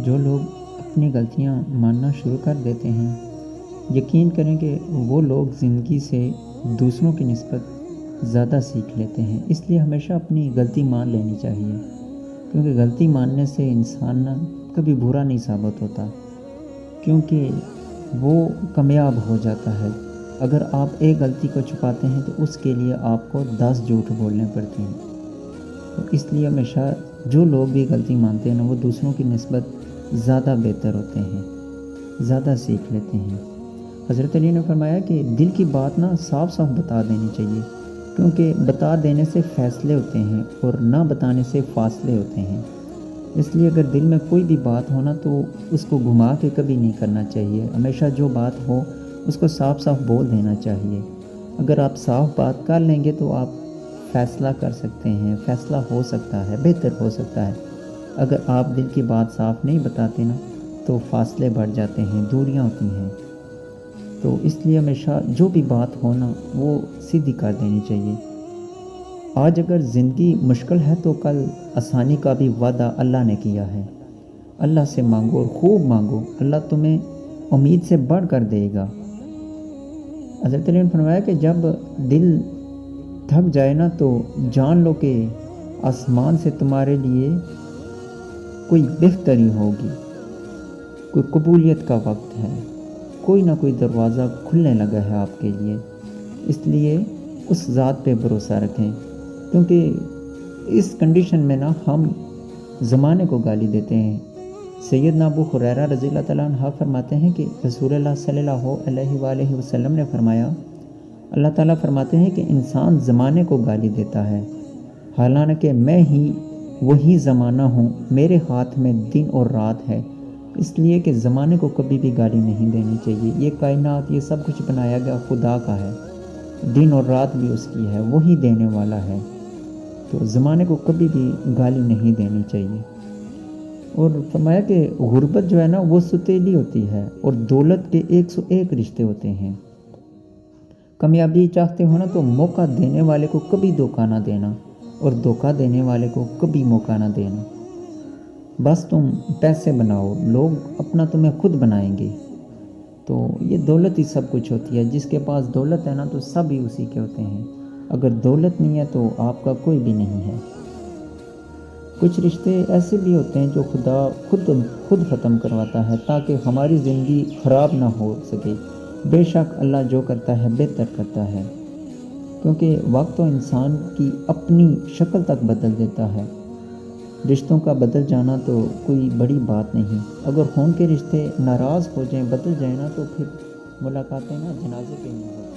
جو لوگ اپنی غلطیاں ماننا شروع کر دیتے ہیں، یقین کریں کہ وہ لوگ زندگی سے دوسروں کی نسبت زیادہ سیکھ لیتے ہیں۔ اس لیے ہمیشہ اپنی غلطی مان لینی چاہیے، کیونکہ غلطی ماننے سے انسان کبھی برا نہیں ثابت ہوتا، کیونکہ وہ کامیاب ہو جاتا ہے۔ اگر آپ ایک غلطی کو چھپاتے ہیں تو اس کے لیے آپ کو 10 جھوٹ بولنے پڑتے ہیں۔ تو اس لیے ہمیشہ جو لوگ بھی غلطی مانتے ہیں وہ دوسروں کی نسبت زیادہ بہتر ہوتے ہیں، زیادہ سیکھ لیتے ہیں۔ حضرت علی نے فرمایا کہ دل کی بات صاف صاف بتا دینی چاہیے، کیونکہ بتا دینے سے فیصلے ہوتے ہیں اور نہ بتانے سے فاصلے ہوتے ہیں۔ اس لیے اگر دل میں کوئی بھی بات ہونا تو اس کو گھما کے کبھی نہیں کرنا چاہیے، ہمیشہ جو بات ہو اس کو صاف صاف بول دینا چاہیے۔ اگر آپ صاف بات کر لیں گے تو آپ فیصلہ کر سکتے ہیں، فیصلہ ہو سکتا ہے، بہتر ہو سکتا ہے۔ اگر آپ دل کی بات صاف نہیں بتاتے تو فاصلے بڑھ جاتے ہیں، دوریاں ہوتی ہیں۔ تو اس لیے ہمیشہ جو بھی بات ہونا وہ سیدھی کر دینی چاہیے۔ آج اگر زندگی مشکل ہے تو کل آسانی کا بھی وعدہ اللہ نے کیا ہے۔ اللہ سے مانگو اور خوب مانگو، اللہ تمہیں امید سے بڑھ کر دے گا۔ حضرت علی نے فرمایا کہ جب دل تھک جائے تو جان لو کہ آسمان سے تمہارے لیے کوئی بہتری ہوگی، کوئی قبولیت کا وقت ہے، کوئی نہ کوئی دروازہ کھلنے لگا ہے آپ کے لیے۔ اس لیے اس ذات پہ بھروسہ رکھیں، کیونکہ اس کنڈیشن میں ہم زمانے کو گالی دیتے ہیں۔ سیدنا ابو ہریرہ رضی اللہ تعالیٰ عنہ فرماتے ہیں کہ رسول اللہ صلی اللہ علیہ وآلہ وسلم نے فرمایا، اللہ تعالیٰ فرماتے ہیں کہ انسان زمانے کو گالی دیتا ہے، حالانکہ میں ہی وہی زمانہ ہوں، میرے ہاتھ میں دن اور رات ہے۔ اس لیے کہ زمانے کو کبھی بھی گالی نہیں دینی چاہیے۔ یہ کائنات، یہ سب کچھ بنایا گیا خدا کا ہے، دن اور رات بھی اس کی ہے، وہی دینے والا ہے۔ تو زمانے کو کبھی بھی گالی نہیں دینی چاہیے۔ اور فرمایا کہ غربت جو ہے وہ ستیلی ہوتی ہے، اور دولت کے 101 رشتے ہوتے ہیں۔ کامیابی چاہتے ہو تو موقع دینے والے کو کبھی دھوکہ نہ دینا، اور دھوکہ دینے والے کو کبھی موقع نہ دینا۔ بس تم پیسے بناؤ، لوگ اپنا تمہیں خود بنائیں گے۔ تو یہ دولت ہی سب کچھ ہوتی ہے، جس کے پاس دولت ہے تو سب ہی اسی کے ہوتے ہیں۔ اگر دولت نہیں ہے تو آپ کا کوئی بھی نہیں ہے۔ کچھ رشتے ایسے بھی ہوتے ہیں جو خدا خود ختم کرواتا ہے تاکہ ہماری زندگی خراب نہ ہو سکے۔ بے شک اللہ جو کرتا ہے بہتر کرتا ہے، کیونکہ وقت تو انسان کی اپنی شکل تک بدل دیتا ہے۔ رشتوں کا بدل جانا تو کوئی بڑی بات نہیں۔ اگر خون کے رشتے ناراض ہو جائیں، بدل جائیں تو پھر ملاقاتیں جنازے پہ نہیں ہوتی۔